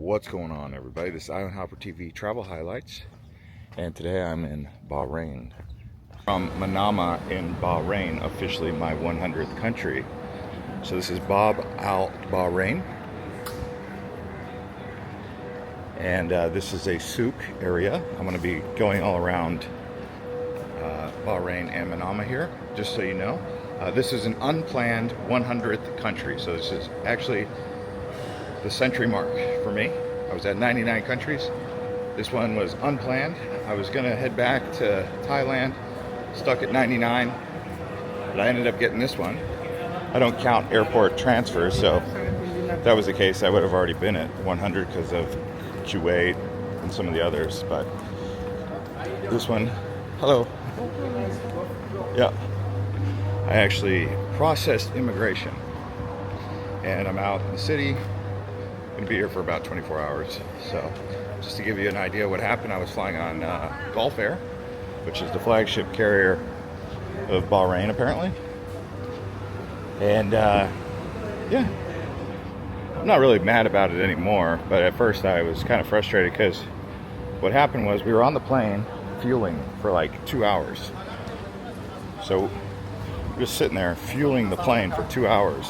What's going on, everybody? This is Island Hopper TV Travel Highlights, and today I'm in Bahrain. From Manama in Bahrain, officially my 100th country. So this is Bab Al Bahrain, and this is a souk area. I'm going to be going all around Bahrain and Manama here, just so you know. This is an unplanned 100th country, so this is actually the century mark for me. I was at 99 countries. This one was unplanned. I was gonna head back to Thailand, stuck at 99, but I ended up getting this one. I don't count airport transfers, so if that was the case, I would have already been at 100 because of Kuwait and some of the others, but this one, hello. Yeah, I actually processed immigration, and I'm out in the city. Going to be here for about 24 hours. So just to give you an idea what happened, I was flying on Gulf Air, which is the flagship carrier of Bahrain apparently. And yeah, I'm not really mad about it anymore, but at first I was kind of frustrated because what happened was we were on the plane fueling for like 2 hours. So just sitting there fueling the plane for 2 hours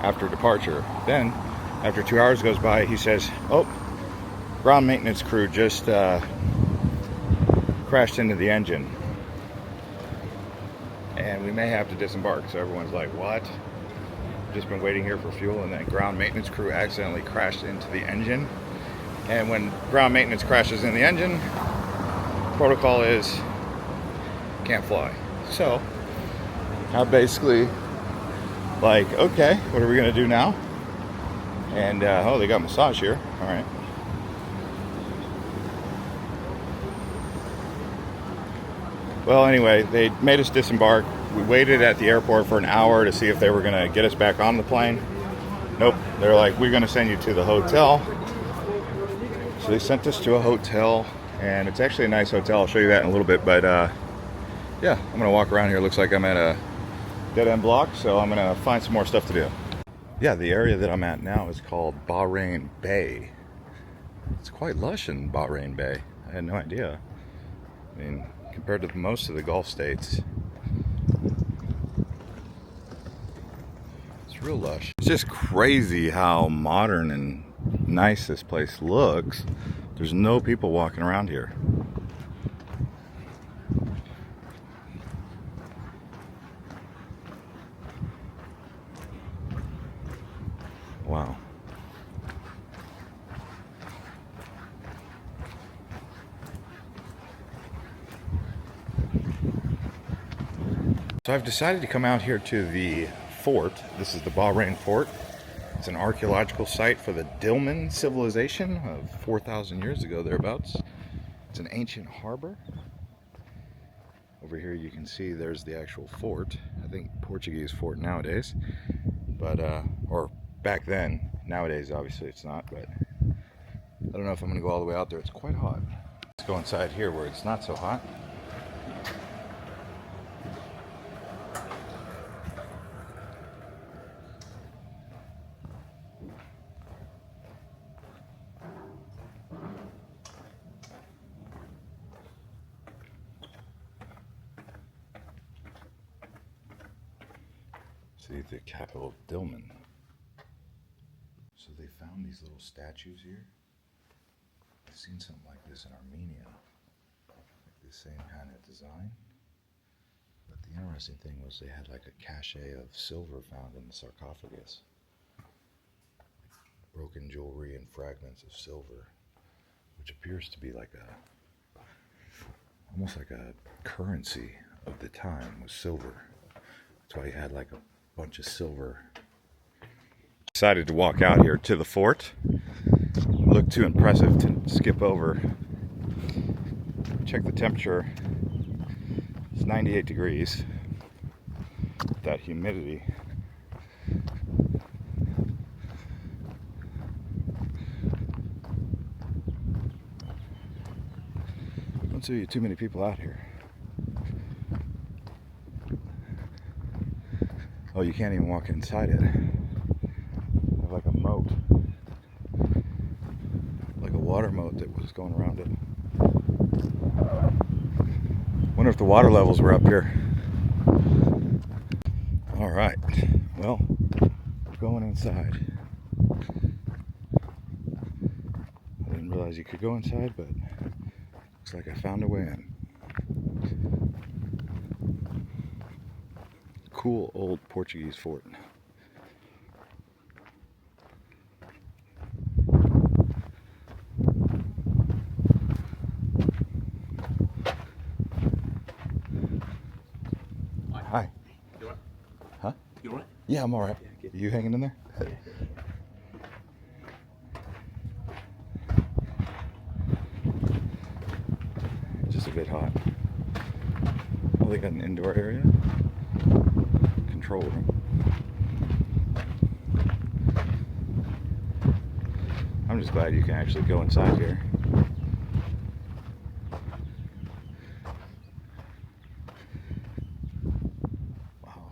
after departure. Then after 2 hours goes by, he says, oh, ground maintenance crew just crashed into the engine and we may have to disembark. So everyone's like, what? Just been waiting here for fuel, and then ground maintenance crew accidentally crashed into the engine. And when ground maintenance crashes in the engine, protocol is can't fly. So I basically like, okay, what are we gonna do now? And oh, they got massage here. All right. Well, anyway, they made us disembark. We waited at the airport for an hour to see if they were going to get us back on the plane. Nope. They're like, we're going to send you to the hotel. So they sent us to a hotel, and it's actually a nice hotel. I'll show you that in a little bit. But yeah, I'm going to walk around here. It looks like I'm at a dead-end block, so I'm going to find some more stuff to do. Yeah, the area that I'm at now is called Bahrain Bay. It's quite lush in Bahrain Bay. I had no idea. I mean, compared to most of the Gulf states, it's real lush. It's just crazy how modern and nice this place looks. There's no people walking around here. Wow. So I've decided to come out here to the fort. This is the Bahrain Fort. It's an archaeological site for the Dilmun civilization of 4,000 years ago, thereabouts. It's an ancient harbor. Over here you can see there's the actual fort. I think Portuguese fort nowadays, but or back then. Nowadays obviously it's not, but I don't know if I'm gonna go all the way out there. It's quite hot. Let's go inside here where it's not so hot. See the capital of Dilmun. So they found these little statues here. I've seen something like this in Armenia, like the same kind of design. But the interesting thing was they had like a cache of silver found in the sarcophagus. Broken jewelry and fragments of silver, which appears to be like a, almost like a currency of the time was silver. That's why he had like a bunch of silver. Decided to walk out here to the fort. Looked too impressive to skip over. Check the temperature. It's 98 degrees. That humidity. Don't see too many people out here. Oh, you can't even walk inside it. Like a moat. water moat that was going around it. Wonder if the water levels were up here. All right, well, we're going inside. I didn't realize you could go inside, but looks like I found a way in. Cool old Portuguese fort. Hi. You alright? Huh? You alright? Yeah, I'm alright. Yeah, You hanging in there? Yeah. Just a bit hot. Oh, they got an indoor area? Control room. I'm just glad you can actually go inside here. Wow.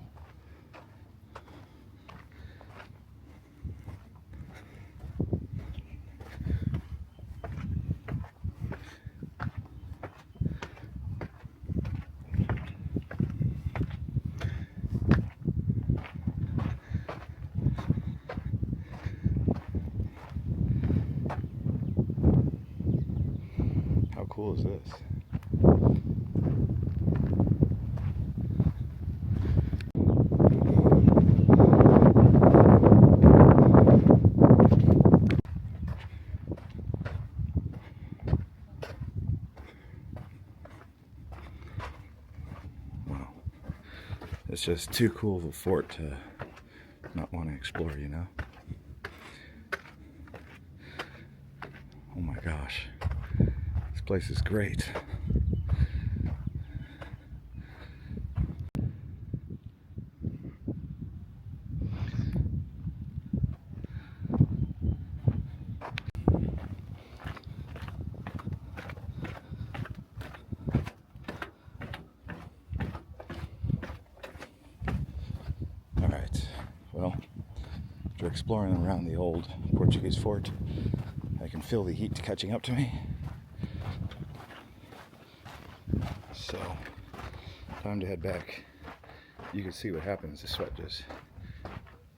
How cool is this? Wow. It's just too cool of a fort to not want to explore, you know? Oh my gosh. This place is great. Alright, well, after exploring around the old Portuguese fort, I can feel the heat catching up to me. So, time to head back. You can see what happens. The sweat just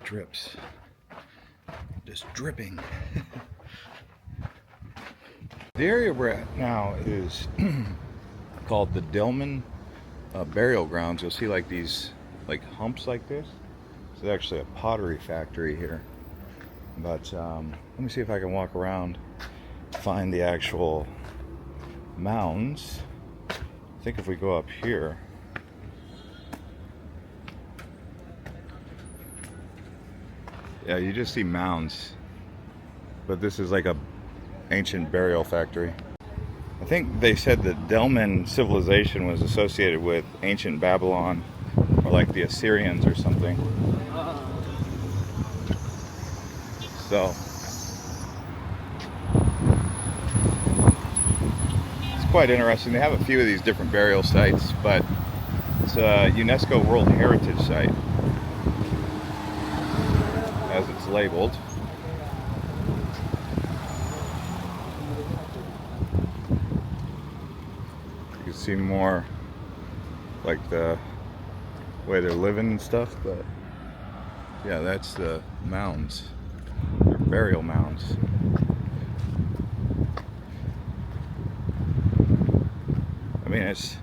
drips. Just dripping. The area we're at now is called the Delman Burial Grounds. You'll see like these humps like this. So there's actually a pottery factory here. But let me see if I can walk around, find the actual mounds. I think if we go up here, yeah, you just see mounds. But this is like a ancient burial factory. I think they said that Delman civilization was associated with ancient Babylon, or like the Assyrians or something. So it's quite interesting. They have a few of these different burial sites, but it's a UNESCO World Heritage Site, as it's labeled. You can see more like the way they're living and stuff, but yeah, that's the mounds. They're burial mounds. I mean, it's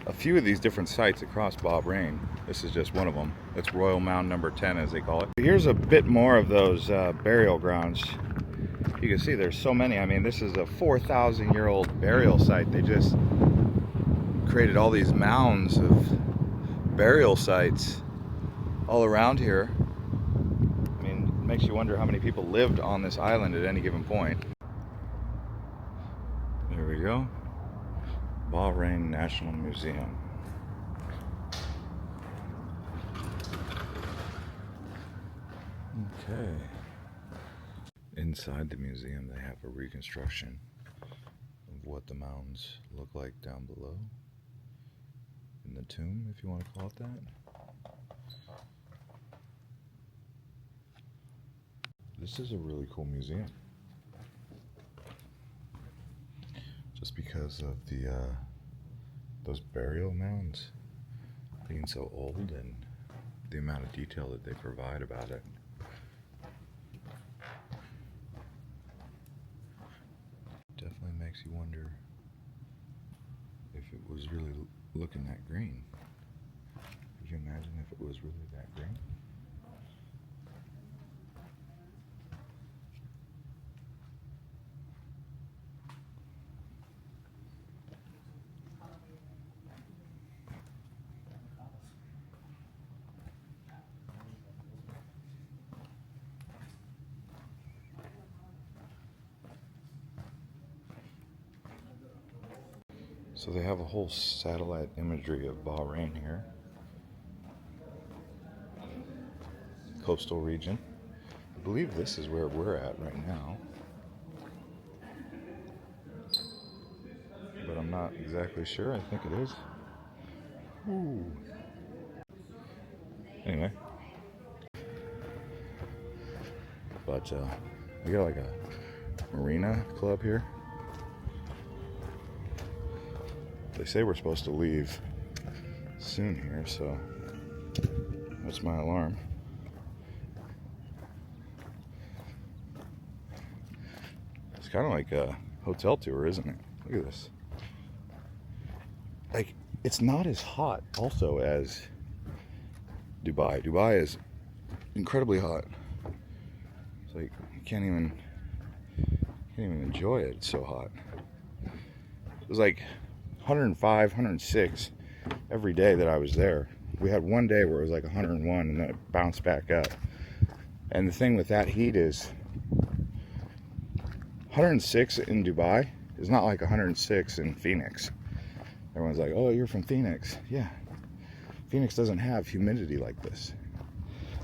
a few of these different sites across Bahrain. This is just one of them. It's Royal Mound number 10, as they call it. Here's a bit more of those burial grounds. You can see there's so many. I mean, this is a 4,000-year-old burial site. They just created all these mounds of burial sites all around here. I mean, it makes you wonder how many people lived on this island at any given point. There we go. Bahrain National Museum. Okay. Inside the museum, they have a reconstruction of what the mounds look like down below. In the tomb, if you want to call it that. This is a really cool museum. just because of the those burial mounds being so old and the amount of detail that they provide about it. Definitely makes you wonder if it was really looking that green. Could you imagine if it was really that green? So they have a whole satellite imagery of Bahrain here. Coastal region. I believe this is where we're at right now. But I'm not exactly sure. I think it is. Ooh. Anyway. But we got like a marina club here. They say we're supposed to leave soon here, so that's my alarm. It's kind of like a hotel tour, isn't it? Look at this. Like, it's not as hot also as Dubai. Dubai is incredibly hot. It's like you can't even enjoy it. It's so hot. It was like 105, 106 every day that I was there. We had one day where it was like 101 and then it bounced back up. And the thing with that heat is 106 in Dubai is not like 106 in Phoenix. Everyone's like, oh, you're from Phoenix. Yeah. Phoenix doesn't have humidity like this.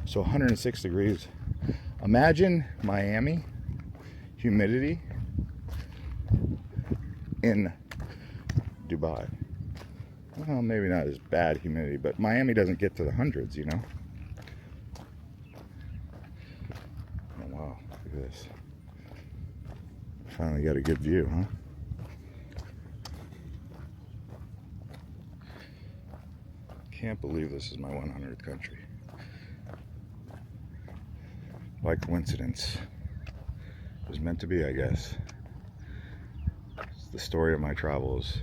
So 106 degrees. Imagine Miami humidity in Dubai. Well, maybe not as bad humidity, but Miami doesn't get to the hundreds, you know? Oh, wow. Look at this. Finally got a good view, huh? Can't believe this is my 100th country. By coincidence. It was meant to be, I guess. It's the story of my travels.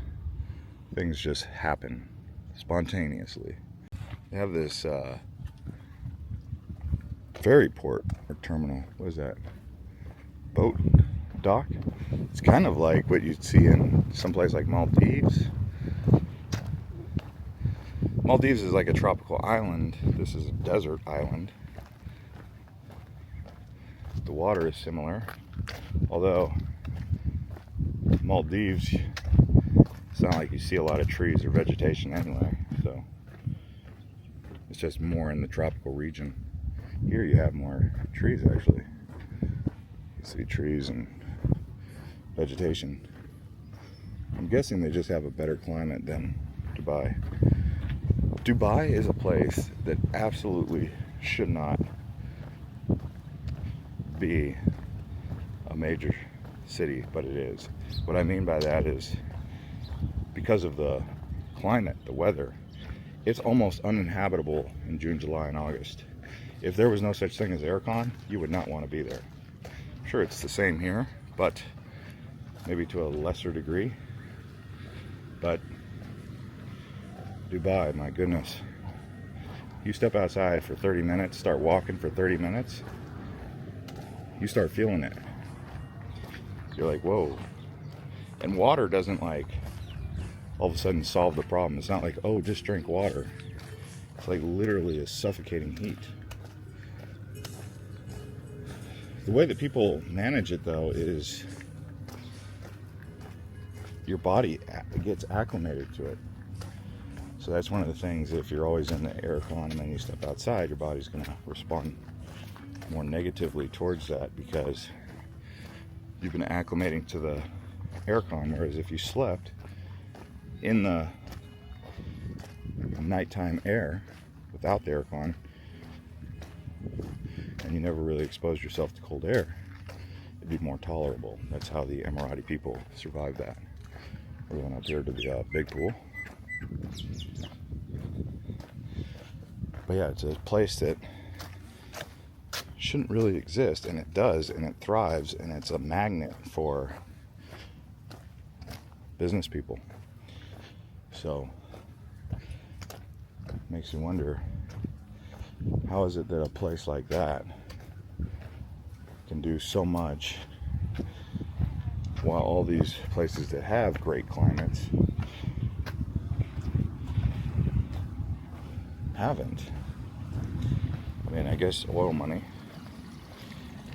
Things just happen spontaneously. They have this ferry port or terminal. What is that? Boat dock? It's kind of like what you'd see in someplace like Maldives. Maldives is like a tropical island. This is a desert island. The water is similar, although Maldives, it's not like you see a lot of trees or vegetation anyway, so it's just more in the tropical region. Here you have more trees actually. You see trees and vegetation. I'm guessing they just have a better climate than Dubai. Dubai is a place that absolutely should not be a major city, but it is. What I mean by that is because of the climate, the weather, it's almost uninhabitable in June, July, and August. If there was no such thing as aircon, you would not want to be there. Sure, it's the same here, but maybe to a lesser degree. But Dubai, my goodness. You step outside for 30 minutes, start walking for 30 minutes, you start feeling it. You're like, whoa. And water doesn't like all of a sudden solve the problem. It's not like, oh, just drink water. It's like literally a suffocating heat. The way that people manage it though is your body gets acclimated to it. So that's one of the things, if you're always in the aircon and then you step outside, your body's going to respond more negatively towards that because you've been acclimating to the aircon. Whereas if you slept in the nighttime air without the aircon and you never really exposed yourself to cold air, it'd be more tolerable. That's how the Emirati people survive that. We went up here to the big pool. But yeah, it's a place that shouldn't really exist, and it does, and it thrives, and it's a magnet for business people. So makes you wonder, how is it that a place like that can do so much while all these places that have great climates haven't? I mean, I guess oil money,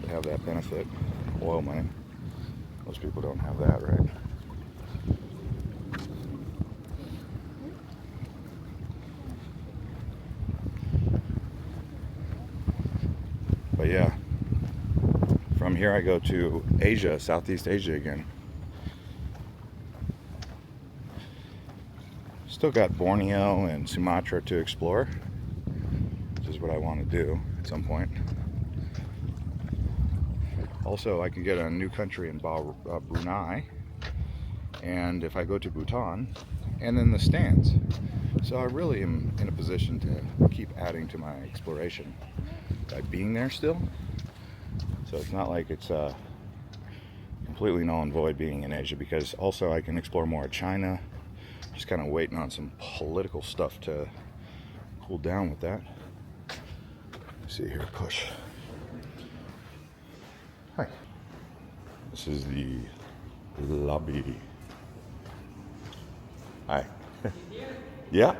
they have that benefit. Oil money, most people don't have that, right? But yeah, from here I go to Asia, Southeast Asia again. Still got Borneo and Sumatra to explore, which is what I want to do at some point. Also, I could get a new country in Brunei, and if I go to Bhutan, and then the stands. So I really am in a position to keep adding to my exploration by being there still. So it's not like it's completely null and void being in Asia, because also I can explore more of China. Just kind of waiting on some political stuff to cool down with that. Let's see here, push. Hi. This is the lobby. Hi. Yeah.